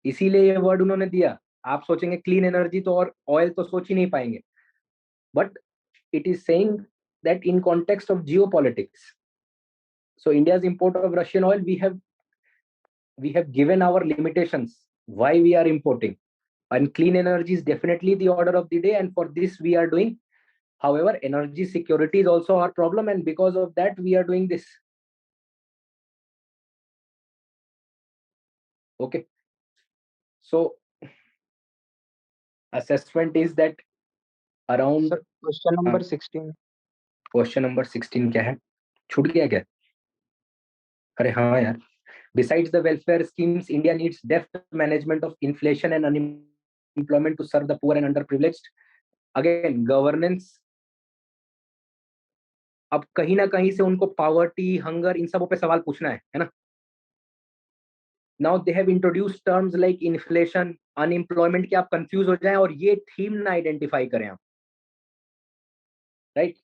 इसीलिए ये word उन्होंने दिया. आप सोचेंगे clean energy तो और oil तो सोच ही नहीं पाएंगे, but it is saying that in context of geopolitics. So India's import of Russian oil, we have given our limitations why we are importing, and clean energy is definitely the order of the day, and for this we are doing. However, energy security is also our problem, and because of that we are doing this. Okay, so assessment is that around Sir, question number 16. Question number 16 क्या है, छूट गया क्या? अरे हाँ यार, besides the welfare schemes, India needs deft management of inflation and unemployment to serve the poor and underprivileged. Again, governance, अब कहीं ना कहीं से उनको पॉवर्टी, हंगर, इन सबों पे सवाल पूछना है ना. Now they have introduced terms like inflation, unemployment कि आप कंफ्यूज हो जाएं और ये थीम ना आइडेंटिफाई करें आप, right.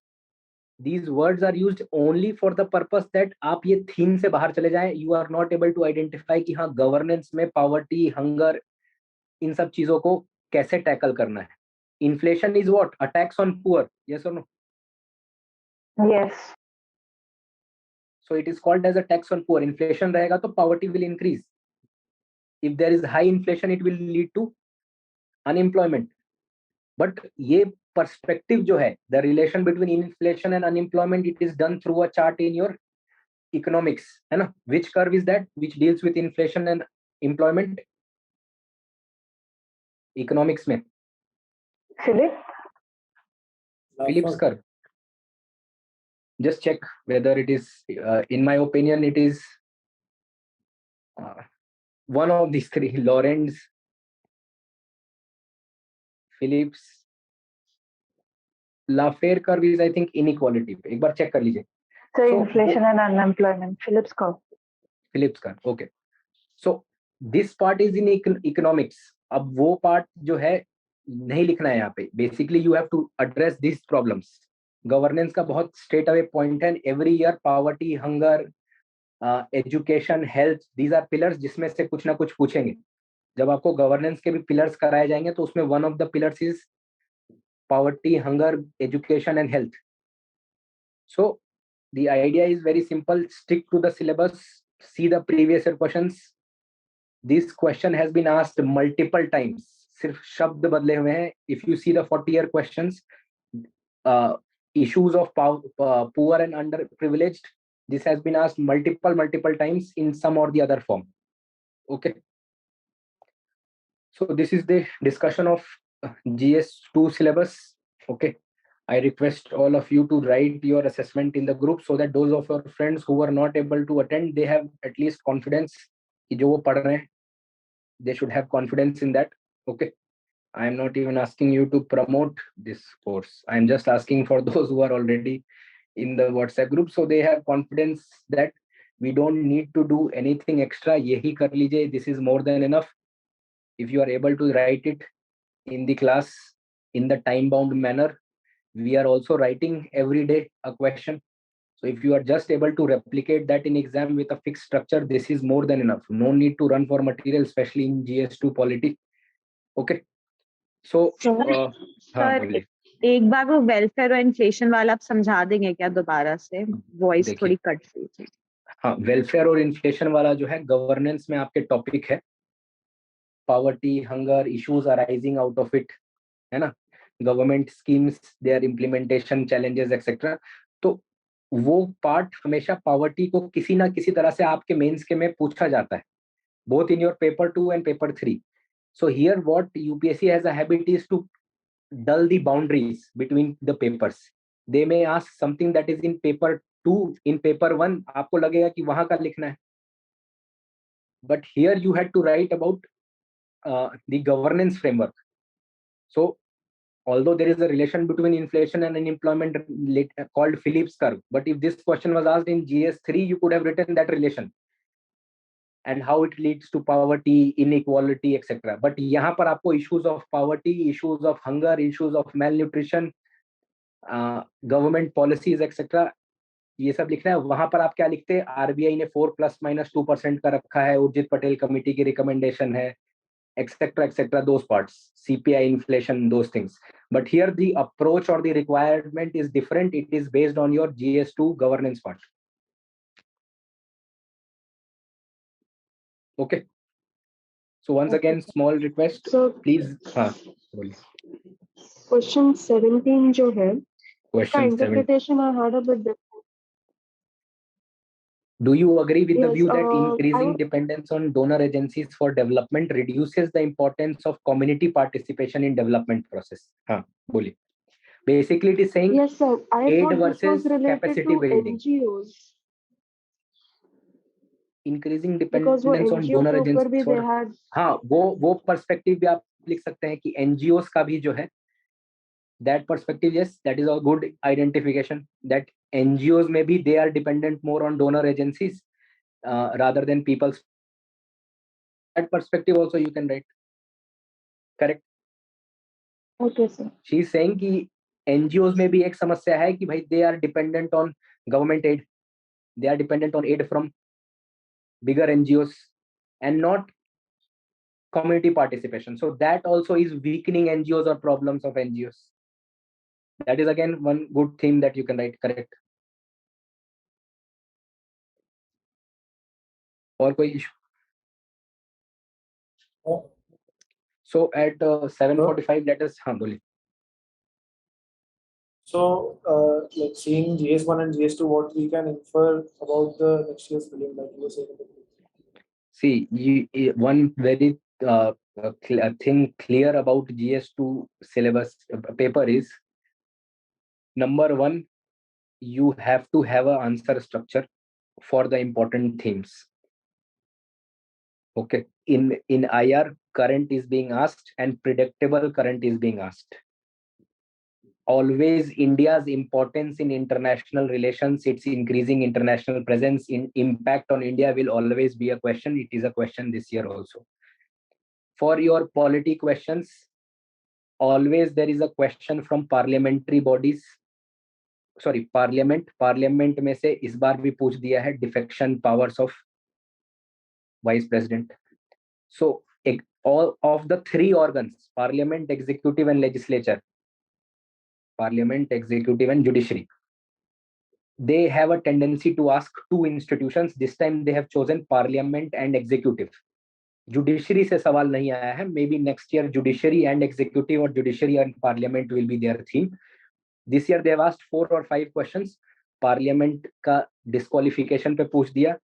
These words are used only for the purpose that आप ये थीम से बाहर चले जाएं. You are not able to identify कि हाँ गवर्नेंस में पॉवर्टी, हंगर, इन सब चीजों को कैसे टैकल करना है. Inflation is what? A tax on poor, yes और no? Yes. So it is called as a tax on poor. Inflation रहेगा तो poverty will increase. If there is high inflation, it will lead to unemployment. But ये perspective जो है, the relation between inflation and unemployment, it is done through a chart in your economics, है ना? Which curve is that which deals with inflation and employment? Economics में Phillips curve. Just check whether it is, in my opinion, it is one of these three: Lawrence, Phillips. Lafayette curve is, I think, inequality. एक बार check कर लीजिए. So, So, inflation and unemployment. Phillips curve. Phillips curve. Okay. So this part is in economics. अब वो part जो है नहीं लिखना है यहाँ पे. Basically, you have to address these problems. Governance का बहुत straight away point है. Every year, poverty, hunger, education, health, these are pillars जिसमें से कुछ ना कुछ पूछेंगे. जब आपको governance के भी pillars कराए जाएंगे तो उसमें one of the pillars is poverty, hunger, education and health. So the idea is very simple. Stick to the syllabus. See the previous year questions. This question has been asked multiple times. सिर्फ शब्द बदले हुए हैं. If you see the 40-year questions, issues of poor and underprivileged, this has been asked multiple times in some or the other form. Okay. So this is the discussion of GS2 syllabus. Okay. I request all of you to write your assessment in the group so that those of your friends who were not able to attend, they have at least confidence कि जो वो पढ़ रहे हैं, they should have confidence in that. Okay. I am not even asking you to promote this course. I am just asking for those who are already in the WhatsApp group, so they have confidence that we don't need to do anything extra. Yehi kar lijiye. This is more than enough. If you are able to write it in the class in the time-bound manner, we are also writing every day a question. So if you are just able to replicate that in exam with a fixed structure, this is more than enough. No need to run for material, especially in GS2 Polity. Okay. So, sir एक बार वो welfare और inflation वाला आप समझा देंगे क्या दोबारा से? वॉइस थोड़ी कट रही थी. हाँ, वेलफेयर और इन्फ्लेशन वाला जो है गवर्नेंस में आपके टॉपिक है. Poverty, hunger, issues arising out of it, है ना? Government schemes, their implementation, challenges etcetera. तो वो पार्ट हमेशा पॉवर्टी को किसी ना किसी तरह से आपके मेंस के में पूछा जाता है, both in your paper 2 and paper 3. So here what UPSC has a habit is to dull the boundaries between the papers. They may ask something that is in paper 2, in paper 1 आपको लगेगा कि वहां का लिखना है, but here you had to write about the governance framework. So although there is a relation between inflation and unemployment called Phillips curve, but if this question was asked in GS3, you could have written that relation and how it leads to poverty, inequality, etc. But यहाँ पर आपको issues of poverty, issues of hunger, issues of malnutrition, government policies, etc. ये सब लिखना है. वहां पर आप क्या लिखते हैं? RBI ने 4+-2% का रखा है, उर्जित पटेल कमेटी की रिकमेंडेशन है, etc. Those parts, CPI, inflation, those things. But here the approach or the requirement is different. It is based on your GS2 governance part. Okay. So once again, small request, So, please. question 17 जो है, Question 7. interpretation I had a bit different. Do you agree with the Yes, view that I increasing would. dependence on donor agencies for development reduces the importance of community participation in development process? Boli. Basically, it is saying Yes, sir. I aid thought this was versus related capacity to building. NGOs Increasing because वो dependence on NGO donor के ऊपर agencies भी for they had. हाँ वो perspective भी आप लिख सकते हैं कि NGOs का भी जो है that perspective, yes, that is a good identification that NGOs maybe they are dependent more on donor agencies rather than people's. That perspective also you can write. Correct. Okay, sir. She is saying कि NGOs में भी एक समस्या है कि भाई they are dependent on government aid, they are dependent on aid from bigger NGOs and not community participation. So that also is weakening NGOs or problems of NGOs. That is again one good theme that you can write. Correct. और कोई issue? So at 7:45, let us बोलिए. So, like seeing GS1 and GS2, what we can infer about the next year's film, like you were saying. See, one very thing clear about GS2 syllabus paper is, number one, you have to have an answer structure for the important themes. Okay, in IR, current is being asked and predictable current is being asked. Always India's importance in international relations, its increasing international presence, in impact on India will always be a question. It is a question this year also. For your polity questions, always there is a question from parliamentary bodies. Sorry, parliament में से इस बार भी पूछ दिया है defection powers of vice president. So all of the three organs, parliament, executive and legislature, parliament, executive and judiciary, they have a tendency to ask two institutions. This time they have chosen parliament and executive. Judiciary से सवाल नहीं आया है. Maybe next year judiciary and executive or judiciary and parliament will be their theme. This year they have asked 4 or 5 questions. Parliament का disqualification पे पूछ दिया,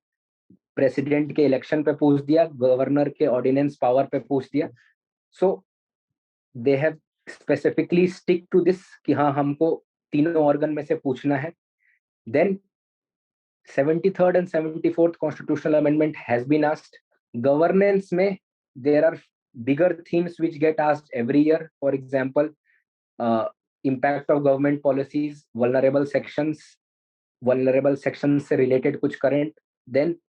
president के इलेक्शन पे पूछ दिया, गवर्नर के ऑर्डिनेंस पावर पे पूछ दिया. So they have specifically stick to this कि हाँ हमको तीनों ऑर्गन में से पूछना है. Then 73rd and 74th constitutional amendment has been asked. Governance में there are bigger themes which get asked every year. For example, impact of government policies, vulnerable sections से related कुछ current. Then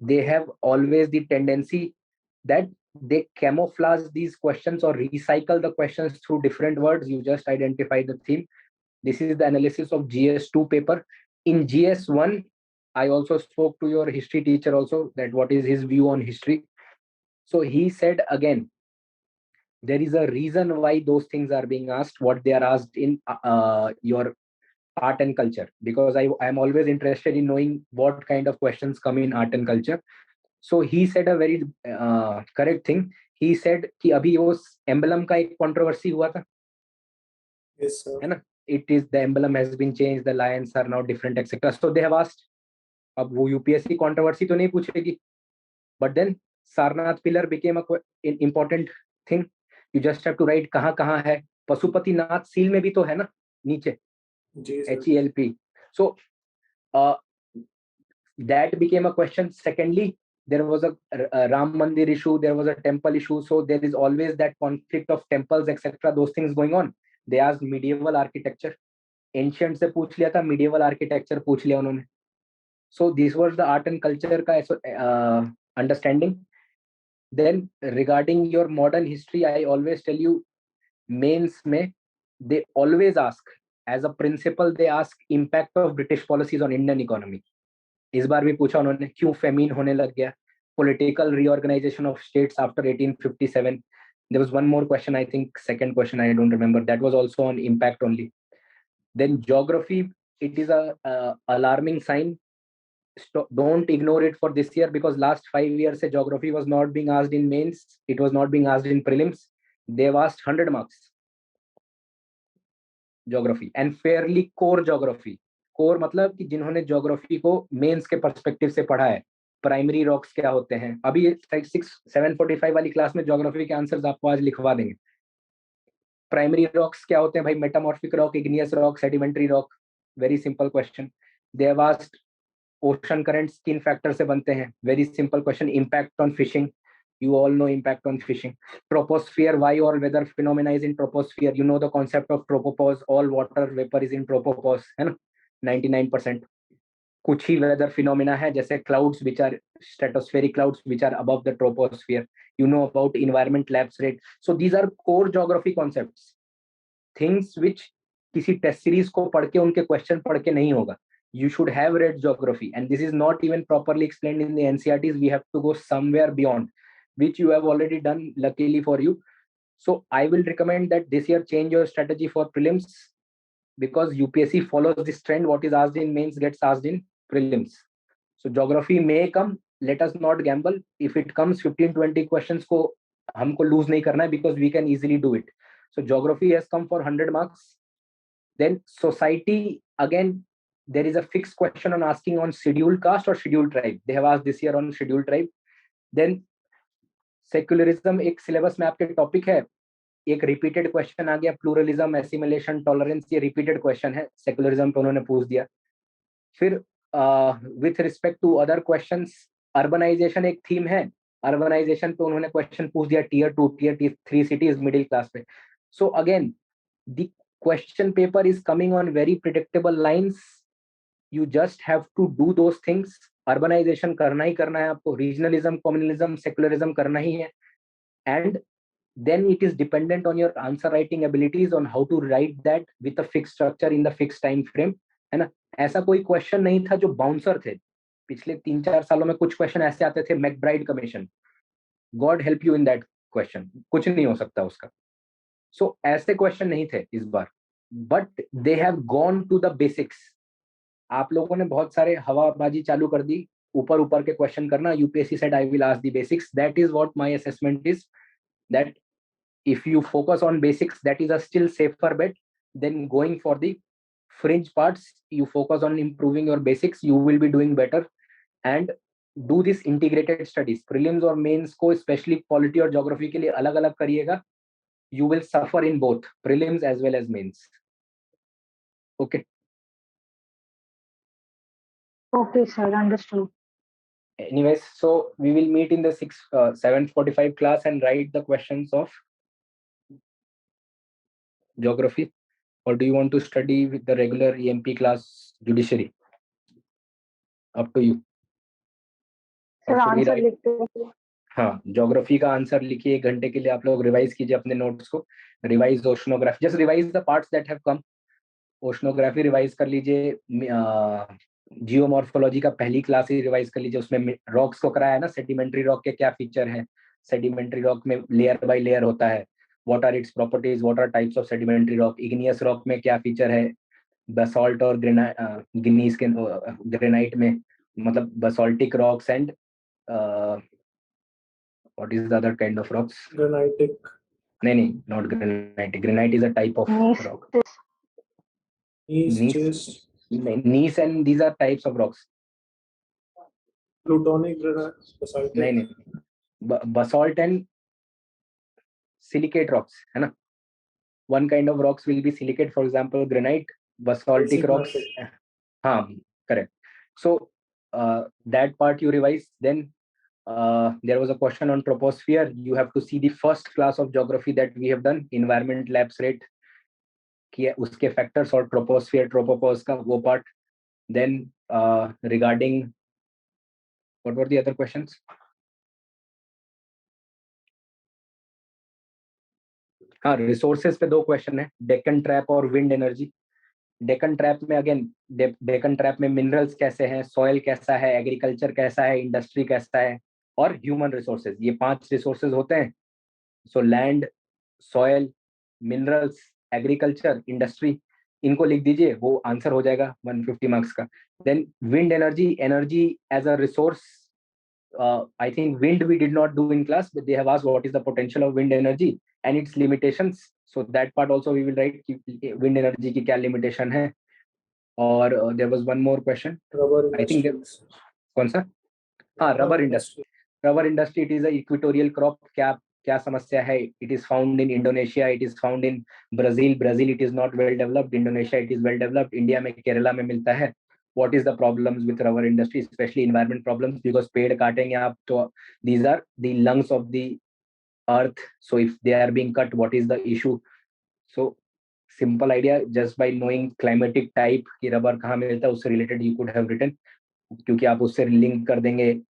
they have always the tendency that they camouflage these questions or recycle the questions through different words. You just identify the theme. This is the analysis of GS2 paper. In GS1, I also spoke to your history teacher also that what is his view on history. So he said again, there is a reason why those things are being asked, what they are asked in your art and culture, because I am always interested in knowing what kind of questions come in art and culture. So he said a very correct thing. He said कि अभी वो emblem का एक controversy हुआ था. Yes, sir. है ना? It is the emblem has been changed, the lions are now different, etc. So they have asked. अब वो UPSC controversy तो नहीं पूछेगी. But then Sarnath pillar became a important thing. You just have to write कहाँ है. Pashupatinath seal में भी तो है ना नीचे. HELP. So that became a question. Secondly, there was a Ram Mandir issue, there was a temple issue. So there is always that conflict of temples, etc. Those things going on. They asked medieval architecture. Ancient से पूछ लिया था, medieval architecture पूछ लिया उन्होंने. So this was the art and culture का understanding. Then regarding your modern history, I always tell you, mains में they always ask, as a principle, they ask impact of British policies on Indian economy. इस बार भी पूछा उन्होंने क्यों famine होने लग गया, political reorganization of states after 1857. There was one more question, I think second question, I don't remember, that was also on impact only. Then geography, it is a alarming sign. Don't ignore it for this year, because last 5 years geography was not being asked in mains, it was not being asked in prelims. They've asked 100 marks geography, and fairly core geography. Core मतलब कि जिन्होंने geography को mains के perspective से पढ़ा है, primary rocks क्या होते हैं। अभी 745 वाली क्लास में ज्योग्राफी के आंसर्स आपको आज लिखवा देंगे। प्राइमरी रॉक्स क्या होते हैं भाई? Metamorphic rock, igneous rock, sedimentary rock. Very simple question. They have asked ocean currents किन फैक्टर से बनते हैं? Very simple question. Impact on fishing, you all know impact on fishing. Troposphere, why all weather phenomena is in troposphere? You know the concept of tropopause, all water vapor is in tropopause, है ना? 99%. कुछ ही weather phenomena है जैसे clouds which are stratospheric clouds which are above the troposphere. You know about environment lapse rate. So these are core geography concepts, things which किसी test series को पढ़ के उनके क्वेश्चन पढ़ के नहीं होगा. You should have read geography, and this is not even properly explained in the NCERTs. We have to go somewhere beyond, which you have already done, luckily for you. So I will recommend that this year change your strategy for prelims, because UPSC follows this trend. What is asked in mains gets asked in prelims. So geography may come, let us not gamble. If it comes 15-20 questions को हमको lose नहीं करना है, because we can easily do it. So geography has come for 100 marks. Then society, again, there is a fixed question on asking on scheduled caste or scheduled tribe. They have asked this year on scheduled tribe. Then secularism एक syllabus में आपके topic है, एक repeated question आ गया, pluralism, assimilation, tolerance, ये repeated question है, secularism पे उन्होंने पूछ दिया. फिर with respect to other questions, urbanization एक थीम है, अर्बनाइजेशन पे उन्होंने क्वेश्चन पूछ दिया tier 2, tier 3 cities middle class पे. So again the question paper is coming on very predictable lines. You just have to do those things. Urbanisation करना ही करना है आपको, रीजनलिज्म, कम्युनलिज्म, सेक्युलरिज्म करना ही है, and then it is dependent on your answer writing abilities on how to write that with a fixed structure in the fixed time frame, है ना. ऐसा कोई क्वेश्चन नहीं था जो बाउंसर थे. पिछले 3-4 सालों में कुछ क्वेश्चन ऐसे आते थे, McBride commission, God help you in that question, कुछ नहीं हो सकता उसका. सो ऐसे क्वेश्चन नहीं थे इस बार, but they have gone to the basics. आप लोगों ने बहुत सारे हवाबाजी चालू कर दी, ऊपर ऊपर के क्वेश्चन करना. UPSC said I will ask the basics. That is what my assessment is, that if you focus on basics, that is a still safer bet than going for the fringe parts. You focus on improving your basics, you will be doing better. And do this integrated studies, prelims और mains को especially polity और geography के लिए अलग अलग करिएगा. You will suffer in both prelims as well as mains. Okay. Okay, sir, understood. Anyways, so we will meet in the 7:45 class and write the questions of geography. Or do you want to study with the regular EMP class, judiciary? Up to you. Sir, Or should we answer write? लिखते हैं. हाँ, geography का answer लिखिए. 1 घंटे के लिए आप लोग रिवाइज कीजिए अपने नोट्स को. Revise oceanography, just revise the parts that have come. Oceanography revise कर लीजिए. जियोमॉर्फोलॉजी का पहली क्लास ही रिवाइज कर लीजिए. उसमें रॉक्स को कराया है ना, सेडिमेंट्री रॉक के क्या फीचर है, सेडिमेंट्री रॉक में लेयर बाय लेयर होता है, what are its properties, what are types of sedimentary rock, igneous rock में क्या फीचर है, बसॉल्ट और ग्नीस के ग्रेनाइट में, मतलब basaltic rocks and what is the other kind of rocks? Granitic. नहीं, not granite. Granite is a type of Gneiss. rock. Gneiss, Gneiss and these are types of rocks. plutonic granite, basaltic. नहीं, basalt and silicate rocks, है ना. One kind of rocks will be silicate, for example, granite. Basaltic rocks. हाँ, correct. So that part you revise. Then there was a question on troposphere. You have to see the first class of geography that we have done, environment lapse rate कि उसके factors और troposphere, tropopause का वो part. Then regarding what were the other questions? हाँ, resources पे 2 question है, Deccan trap और wind energy. Deccan trap में अगेन, डेक्कन ट्रैप में मिनरल्स कैसे हैं, सॉइल कैसा है, एग्रीकल्चर कैसा है, इंडस्ट्री कैसा है, और ह्यूमन रिसोर्सेज. ये 5 रिसोर्सेज होते हैं. So land, soil, minerals, agriculture, industry, इनको लिख दीजिए, वो आंसर हो जाएगा 150 मार्क्स का. Then wind energy, energy as a resource. I think wind we did not do in class, but they have asked what is the potential of wind energy and its limitations. So that part also we will write. Wind energy की क्या limitation है. Or there was one more question. Rubber I think industries. कौन सा? हाँ, rubber industry. Rubber industry, it is a equatorial crop. क्या समस्या है? It is found in Indonesia, it is found in Brazil. Brazil, it is not well developed. Indonesia, it is well developed. India में केरला में मिलता है. What is the problems with rubber industry, especially environment problems? Because पेड़ काटेंगे आप तो these are the lungs of the earth. So if they are being cut, what is the issue? So simple idea, just by knowing climatic type कि rubber कहाँ मिलता है, उससे related you could have written, क्योंकि आप उससे link कर देंगे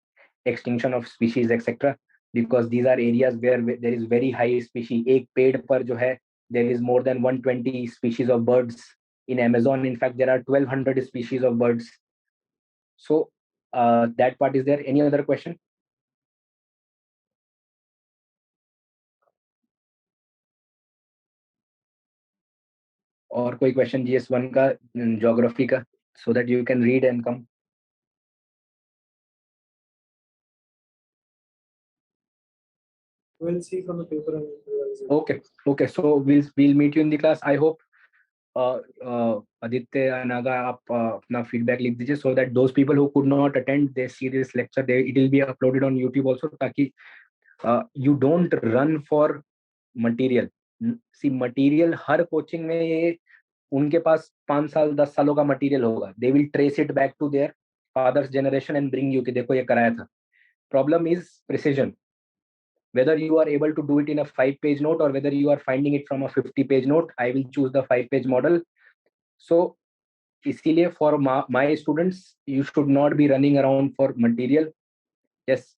extinction of species etc. Because these are areas where there is very high species. एक पेड़ पर जो है there is more than 120 species of birds. In Amazon, in fact, there are 1200 species of birds. So that part is there. Any other question? और कोई question GS1 का, geography का, so that you can read and come. We'll see from the paper and revise it. Okay. So we'll meet you in the class. I hope Aditya Anaga आप अपना feedback लिख दीजिए, so that those people who could not attend they see this lecture, it will be uploaded on YouTube also, ताकि you don't run for material. See, material her coaching में ये उनके पास 5 साल 10 सालों का material होगा. They will trace it back to their father's generation and bring you कि देखो ये कराया था. Problem is precision. Whether you are able to do it in a 5-page note or whether you are finding it from a 50-page note, I will choose the 5-page model. So इसीलिए for my students, you should not be running around for material. Yes,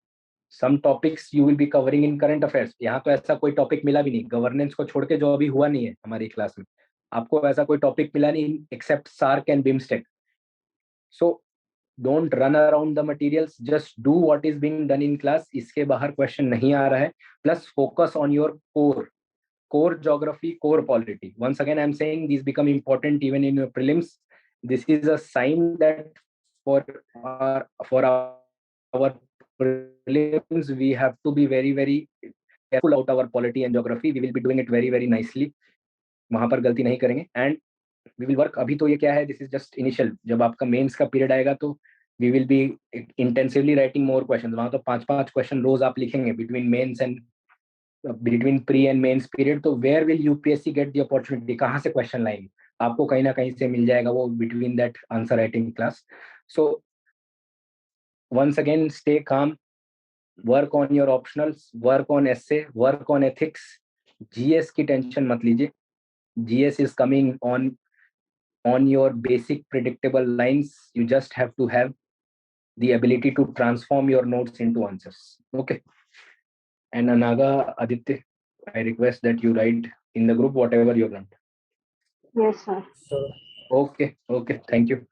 some topics you will be covering in current affairs. यहाँ तो ऐसा कोई topic मिला भी नहीं, governance को छोड़ के जो अभी हुआ नहीं है हमारी क्लास में, आपको ऐसा कोई टॉपिक मिला नहीं except SARC and BIMSTEC. So don't run around the materials, just do what is being done in class. इसके बाहर question नहीं आ रहा है. Plus focus on your core geography, core polity. Once again I'm saying these become important even in your prelims. This is a sign that for our prelims we have to be very careful about our polity and geography. We will be doing it very nicely. वहां पर गलती नहीं करेंगे. And we will work. अभी तो ये क्या है, this is just initial. जब आपका मेंस का पीरियड आएगा तो we will be intensively writing more questions. वहां तो 5 क्वेश्चन रोज आप लिखेंगे between mains and between pre and mains period. तो where will UPSC get the opportunity? कहाँ से क्वेश्चन लाएंगे? आपको कहीं ना कहीं से मिल जाएगा वो between that answer writing class. So once again, stay calm, work on your optionals, work on essay, work on ethics. GS की टेंशन मत लीजिए. GS is coming on your basic predictable lines. You just have to have the ability to transform your notes into answers. Okay. And Anaga, Aditya, I request that you write in the group whatever you learned. Yes, sir. So, Okay. Thank you.